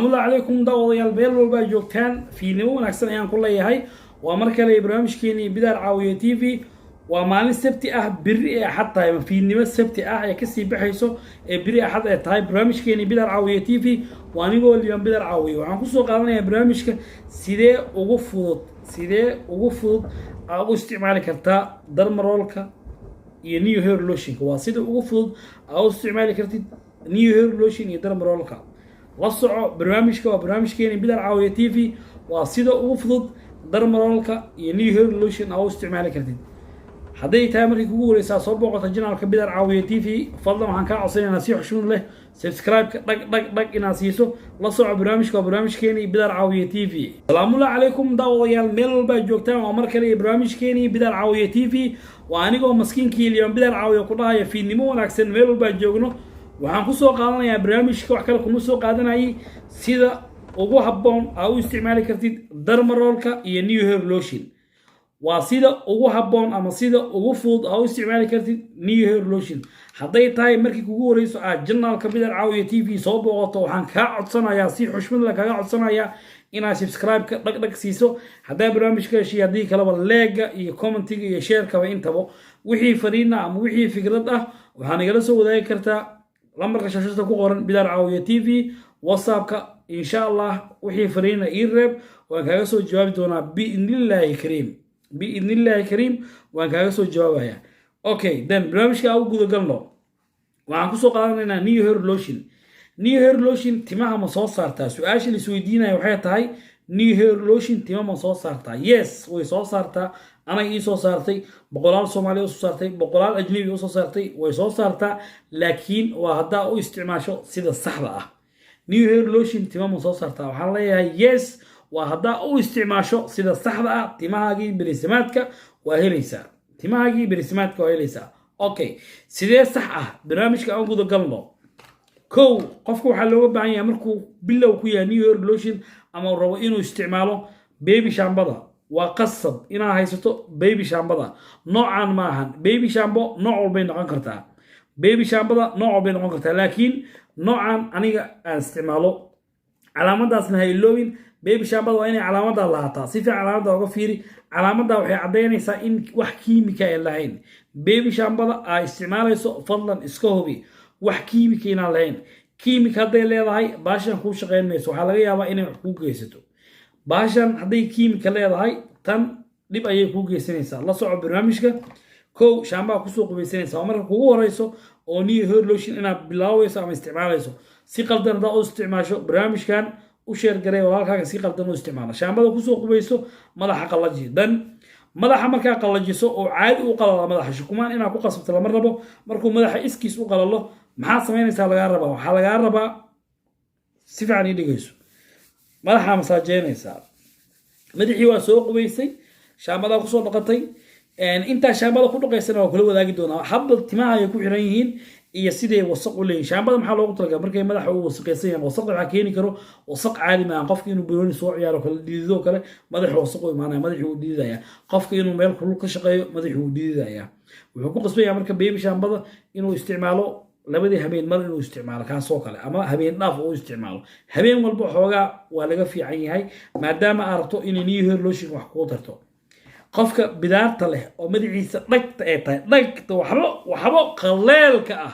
الله عليكم داوديال meel walba ay joogtaan fiilnimo wanaagsan ayaan ku leeyahay waa mar kale barnaamijkeeni Bidaar Caawiye TV waa maalin sabti ah biri ee xataa fiilnimo sabti ah ay ka sii baxayso ee biri axad ay tahay barnaamijkeeni Bidaar Caawiye TV waa anigoo liyan Bidaar Caawiye waxaan ku soo qaadanayaa barnaamijka sidee ugu fudud aad u isticmaali kartaa darmaroolka iyo new hair lotion waa sidee ugu fudud aad u isticmaali kartid new hair lotion iyo darmaroolka la soco barnaamijka waa barnaamijkeeni Bidaar Caawiye TV waa sida ugu fudud darmaroolka iyo new hair lotion aad u isticmaali kartid haday tahay markii kugu horeysa soo booqato channelka Bidaar Caawiye TV fadlan waxaan ka codsanaynaa si xushmad leh subscribe dhag inaad siiso la soco barnaamijka waa barnaamijkeeni Bidaar Caawiye TV salaamu calaykum daawadayaal meel walba joogtaan waa mar kale barnaamijkeeni Bidaar Caawiye TV waa anigoo maskiinkii liyan Bidaar Caawiye ku dhahayo fiilnimo wanaagsan meel walba joogno waxaan ku soo qaadanayaa barnaamijka wax kale kuma soo qaadanayay sida ugu habboon aad u isticmaali kartid darmaroolka iyo new hair lotion waa sida ugu habboon ama sida ugu fudud aad u isticmaali kartid new hair lotion haday tahay markii kugu horeyso aad channelka Bidaar Caawiye TV soo booqato waxaan ka codsanayaa si xushmad leh kaga codsanayaa inaad subscribe ka dhag siiso hadaa barnaamijka heshiis hadii kalaba like iyo commentiga iyo share ka intaba wixii fariina ama wixii fikrad ah waxaan igala soo wadaagi kartaa lambarka shashada ku qoran Bidaar Caawiye TV WhatsApp-ka insha Allah wixii fariina ii reeb waan kaaga soo jawaabi doonaa biidnillahi kariim waan kaaga soo jawaabaya okay then barnaamijka aan guda galno waxaan ku soo qaadanaynaa new hair lotion timaha ma soo saartaa su'aasha la isweydiinayo waxay tahay new hair lotion timaha ma soo saartaa yes way soo saartaa ana ii soo saartay boqolaal Soomaali oo soo saartay boqolaal ajnabi oo soo saartay way soo saartaa laakiin waa hadaa u isticmaasho sida saxda ah new hair lotion timaha ma soo saartaa waxaan leeyahay yes waa hadaa u isticmaasho sida saxda ah timahaagii berismaadka waa helaysaa okay sidee sax ah barnaamijka aan guda galno qofku waxa looga baahan yahay markuu bilow ku yahay new hair lotion ama rabo inuu isticmaalo baby shampoo waa qasab inaad haysato baby shampoo noocan ma ahan baby shampoo nooc walba noqon kartaa laakiin noocan aniga aan isticmaalo calaamadaasna ha iloobin baby shampoo waa inay calaamada lahaataa si fiican calaamada uga fiiri calaamada waxay cadeynaysaa in wax kiimika ay lahayn baby shampoo ay isticmaalayso fadlan iska hubi wax kiimika inaan lahayn kiimika haday leedahay baashan ku shaqeynayso waxa laga yaabaa inay wax ku geysato baashan haday kiimika leedahay tan dib ayay ku geysanaysaa la soco barnaamijka shampoo ku soo qubaysanaysaa marka kugu horeyso oo new hair lotion inaad bilaawayso ama isticmaalayso si qaldan u isticmaasho barnaamijkan u share garay walaalkaaga si qaldan u isticmaalo shaambada ku soo qubayso madaxa qallaji dan madaxa marka qallajiso oo caadi u qalalo madaxa shukumaan inaad ku qasabto lama rabo markuu madaxa iskiis u qalalo maxaa sameynaysaa laga rabaa waxa laga rabaa si fiican ii dhigayso madaxa masaajeynaysaa madaxii waa soo qubaysay shaambada ku soo dhaqatay inta shaambada ku dhaqaysana waa kula wadaagi doonaa habba timaha ay ku xiran yihiin iyo sidee wasaq u leeyahay shaambada maxaa loogu talagalay markay madaxa uu wasaqaysan yahay wasaqda waxa keeni karo wasaq caadi ma qofka inuu birooni soo ciyaaro kala diido kale madaxa wasaq u imaanaya madaxu uu diidaya qofka inuu meel kulul ka shaqeeyo madaxu uu diidaya wuxuu ku qasbaya marka baby shaambada inuu isticmaalo labadii habeen mar inuu isticmaalo kaas oo kale ama habeen dhaaf uu isticmaalo habeen walba xoogaa waa laga fiican yahay maadaama aragto in new hair lotion wax ku tarto qofka bidaarta leh oo madaxiisa dhagta ay tahay dhagta waxba qaleelka ah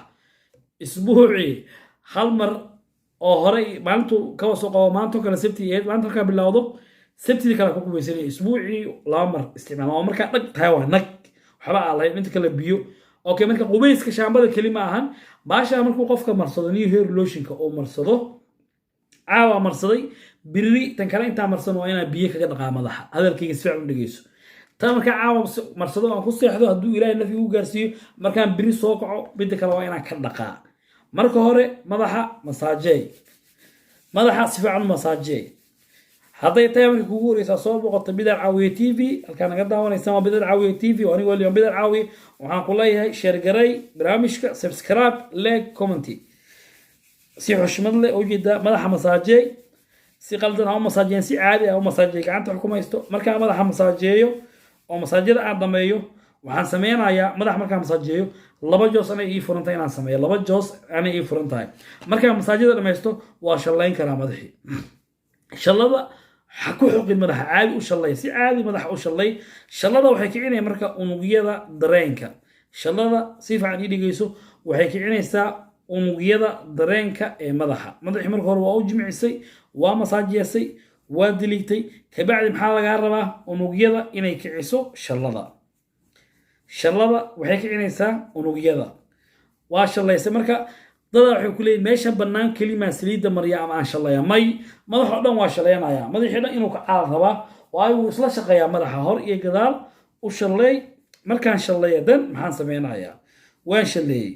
isbuuci hal mar oo hore maalintu ka soo qabo maanta kale sabtiyeed maanta ka bilowdo sabtida kale ku qubaysanay isbuuci laba mar isticmaal oo marka dhag tahay waa nag waxba aan inta kale biyo okay marka qubayska shaambada kelima ahan baasha markuu qofka marsado new hair lotion-ka oo marsado caawa marsaday biri tan kale inta marsan waa inaa biyo kaga dhaqaa madaxa hadalkayga si fiican u dhageyso tan marka caawa marsado aan ku seexdo hadduu ilaahay nafi u gaarsiiyo markaan biri soo kaco mid kale waa inaan ka dhaqaa marka hore madaxa si fiican masaajey haday tahay markii kugu horeysa soo booqato Bidaar Caawiye TV halkaan naga daawanaysa waa Bidaar Caawiye TV oo aniga waliyo Bidaar Caawiye waxaan ku leeyahay share garay barnaamijka subscribe like comment si xushmad leh oo jeeda madaxa masaajey si qaldan oo masaajeen si caadi ah oo masaajey gacanta xukumaysto marka madaxa masaajeeyo oo masaajada aan dhameeyo waxaan sameynayaa madax markaan masaajeeyo laba joos anay ii furan tahay inaan sameeyo laba joos anay ii furan tahay markaa masaajida dhamaysto waa shallayn karaa madaxii shallada ha ku xoqin madaxa caadi u shallay si caadi madaxa u shallay shallada waxay kicinaysaa marka unugyada dareenka shallada si fiican ii dhigayso waxay kicinaysaa unugyada dareenka ee madaxii marka hore waa u jimicisay waa masaajiyeysay waa diligtay kabacdi maxaa lagaa rabaa unugyada inay kiciso shallada waxay kicinaysaa unugyada waa shallaysay marka dada waxay ku leeyihin meesha bannaan kelimaa saliidda marya ama aan shallaya may madaxoo dhan waa shallaynaya madaxii dhan inuu ka caal rabaa waayo wuu isla shaqeeyaa madaxa hor iyo gadaal u shalleey markaan shalleeya dan maxaan sameynayaa waan shalleeyey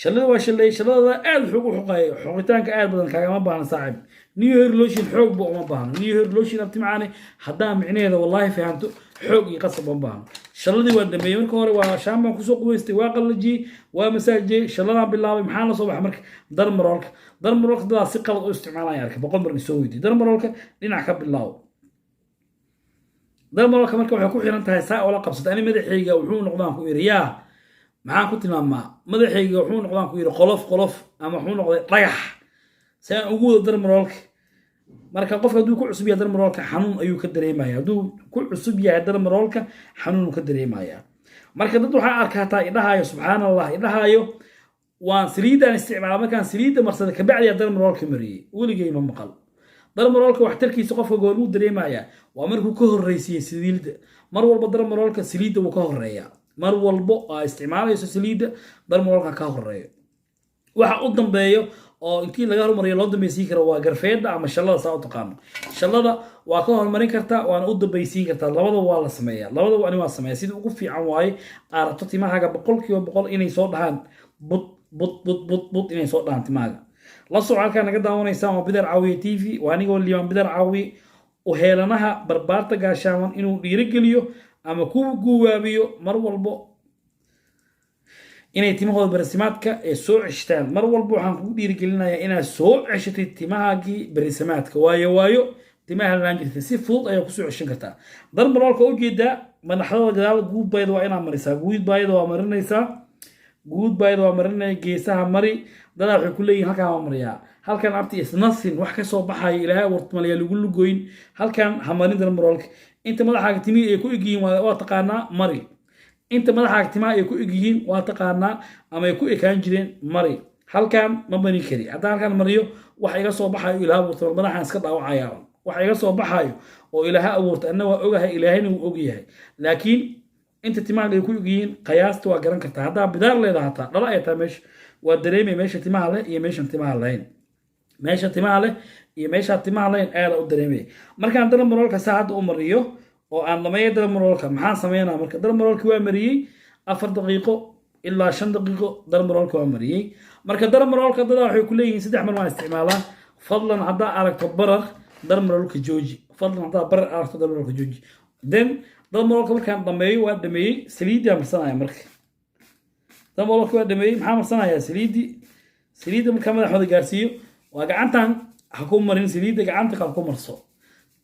shallada waa shalleeyey shalladada aad wuxuu u xoqayo xoqitaanka aad badan kaagama baahna saaxib new hair lotion xoog buu uma baahno new hair lotion abti macaane haddaan micnaheeda wallaahi fahamto xoog iyo qasab uma baahno shalladii waa dhameeyey marka hore waa shaambaan kusoo qubaystay waa qallajiyey waa masaajiyey shalladaan bilaabay maxaa la soo baxay marka darmaroolka dadaa si qalad u isticmaalaya arkay boqol mar isoo weydiy darmaroolka dhinac ka bilaabo darmaroolka marka waxay ku xiran tahay saa oola qabsata ani madaxayga wuxuu noqdaan ku yiri yaa maxaan ku tilmaamaa madaxayga wuxuu noqdaan ku yiri qolof ama wuxuu noqday dhagax si aan ugu wado darmaroolka marka qofka hadduu ku cusub yahay darmaroolka xanuun ayuu ka dareemaya hadduu ku cusub yahay darmaroolka xanuun ka dareemaya marka dad waxaa arkataa idhahaayo subxaana allah idhahaayo waan saliidaan isticmaala markaan saliidda marsada kabacdiyaa darmaroolka mariyey weligay ma maqal darmaroolka waxtarkiisa qofka goormuu dareemaya waa markuu ka horreysiiyey saliidda mar walba darmaroolka saliidda wuu ka horeeya mar walbo aa isticmaalayso saliidda darmaroolka ka horeeyo waxa u dambeeyo oo intii laga hormariyo loo dambaysiin karo waa garfeedda ama shallada saa u taqaano shallada waa ka hormarin kartaa waana u dambaysiin kartaa labadaba waa la sameeyaa labadaba ani waa sameeya sida ugu fiican waaye aad rabto timahaaga 100% inay soo dhahaan bud inay soo dhahaan timahaaga la soco halkaa naga daawanaysaan waa Bidar Caawiye TV waa anigoo liibaan Bidar Caawiye u heelanaha barbaarta gaashaaman inuu dhiirigeliyo ama ku guwaabiyo mar walbo inay timahooda barisimaadka ee soo ceshtaan mar walba waxaan kugu dhiirigelinayaa inaad soo ceshatay timahaagii barisimaadka waayo timaha laan jirtay si fudud ayaa kusoo ceshan kartaa darmaroolka u jeedaa madaxdooda gadaal guudbayda waa inaad marisaa guudbayda waa marinaya geesaha mari dadaa waxay ku leeyihin halkaan waa mariyaa halkan abti isnasin wax ka soo baxaya ilaahay wartmalaya lagu lugoyn halkan ha marin darmaroolka inta madaxaaga timihii ay ku egyihiin waa taqaanaa mari inta madaxaaga timaha ay ku egyihiin waa taqaanaa ama ay ku ekaan jireen mari halkan ma marin kari haddaan halkan mariyo wax iga soo baxayo ilaaha wartmal madaxaan iska dhaawacaya wax iga soo baxayo oo ilaaha abuurta anna waa ogahay ilaahayna wuu ogyahay laakiin inta timaha ay ku egyihiin qiyaasta waa garan kartaa haddaa bidaar leedahay hataa dhala ay tahay meesha waa dareemay meesha timaha leh iyo meeshan timaha lahayn meesha timaha leh iyo meesha timaha lahayn aada u dareemay markaan darmaroolka saacadda u mariyo oo aan dhameeyo darmaroolka maxaan sameynaa marka darmaroolka waa mariyey 4 daqiiqo ilaa 5 daqiiqo darmaroolka waa mariyey marka darmaroolka dadaa waxay ku leeyihiin 3 mar waan isticmaalaa fadlan haddaa aragto barar darmaroolka jooji then darmaroolka markaan dhameeyo waa dhameeyey saliiddaa marsanaya marka darmaroolka waa dhameeyey maxaa marsanayaa saliidda markaa madaxooda gaarsiiyo waa gacantan ha ku marin saliidda gacanta ku marso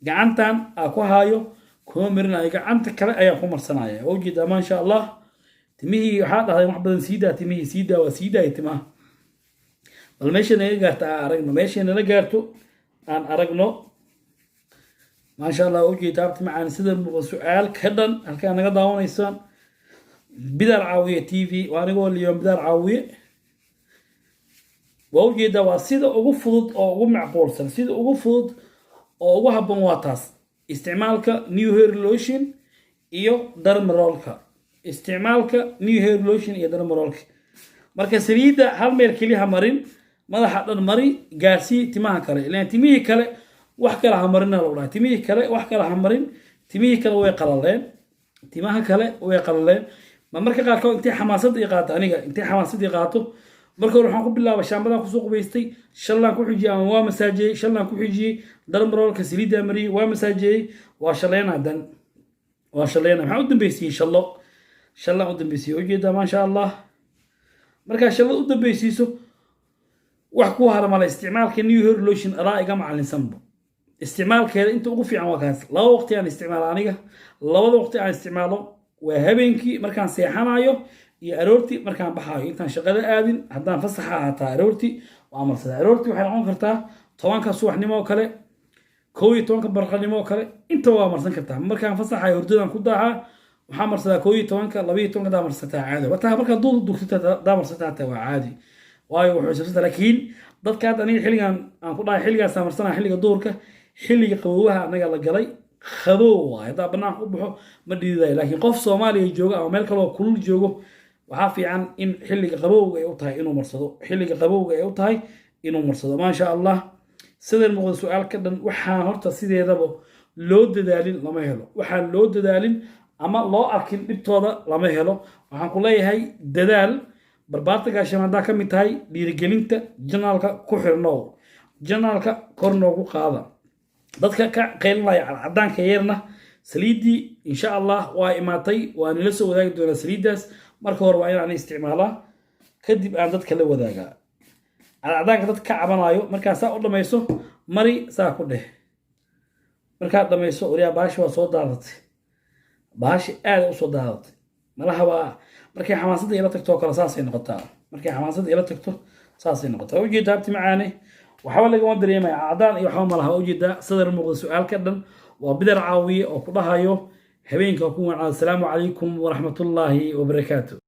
gacantan aa ku haayo kuma marinayo gacanta kale ayaa ku marsanaya waa ujeedaa maasha allah timihii waxaa dhahday wax badan siidaa timihii siidaa waa siidaaya timaha bal meesha naga gaarto aan aragno meesha nala gaarto aan aragno maasha allah waa ujeedaa abti macaan sida muuqda su-aal ka dhan halkaa naga daawanaysaan Bidar Caawiye TV waa anigoo liibaan Bidar Caawiye waa ujeedaa waa sida ugu fudud oo ugu macquulsan sida ugu fudud oo ugu habboon waa taas isticmaalka new hair lotion iyo darmaroolka marka saliidda hal meel keliya ha marin madaxa dhan mari gaarsii timaha kale ilaan timihii kale wax kale ha marina lagu dhahay timihii kale wax kale ha marin timihii kale way qalaleen timaha kale way qalaleen ma marka qaarkood intay xamaasadii qaato marka hore waxaan ku bilaabay shaambadaan kusoo qubaystay shallaan ku xijiyey ama waa masaajiyey shallaan ku xijiyey darmaroolka saliiddaa mariyey waa masaajiyey waa shaleynaa dan waa shaleynaa maxaan u dambaysiiyey shallaan u dambaysiiyey ujeedaa maasha allah markaa shallad u dambaysiiso wax ku haramala isticmaalka new hair lotion alaa iga macalinsanba isticmaalkeeda inta ugu fiican waa kaas laba waqti aan isticmaalo aniga labada waqti aan isticmaalo waa habeenkii markaan seexanayo iyo aroortii markaan baxaayo intaan shaqada aadin haddaan fasaxa ahaataa aroortii waa marsadaa aroortii waxay noqon kartaa 10 subaxnimo oo kale 11 barqanimo oo kale inta waa marsan kartaa markaan fasaxayo hurdadan ku daahaa waxaa marsadaa 11 12 daa marsataa caadi wataa markaa duud dugtita daa marsataa taa waa caadi waayo wuxuu sababta laakiin dadka hadda aniga xilligan aan ku dhahay xilligaas marsanaa xilliga duurka xilliga qabowgaha anaga la galay qabow waay haddaa banaanka u baxo ma dhiidayo laakiin qof Soomaaliya jooga ama meel kale oo kulul joogo waxaa fiican in xilliga qabowga ay u tahay inuu marsado xilliga qabowga ay u tahay inuu marsado ma sha Allah sideen muuqda su'aal ka dhan waxaan horta sideedaba loo dadaalin lama helo waxaan loo dadaalin ama loo arkin dhibtooda lama helo waxaan ku leeyahay dadaal barbaarta gaashaamada ka mid tahay dhiirigelinta janaalka ku xirnoow janaalka kor noogu qaada dadka ka qeynaya cadaanka yeerna saliidii insha Allah waa imaatay waa nila soo wadaagi doona saliidaas marka hore waa inaan isticmaalaa kadib aan dadka la wadaagaa cadaanka dadka ka cabanayo marka saa u dhamayso mari saa ku dheh marka dhamayso oriya baashi waa soo daadatay baashi aad u soo daadatay malaha waa markay xamaasadda ila tagto kala saasay noqotaa markay xamaasadda ila tagto saasay noqotaa ujeedaa abti macaane waxba laga dareemaya cadaan iyo waxba malaha ujeedaa sadar muuqda su'aal ka dhan waa bidar caawiye oo ku dhahayo habeenka ku wanaagsan assalaamu calaykum wa rahmatullaahi wa barakaatuh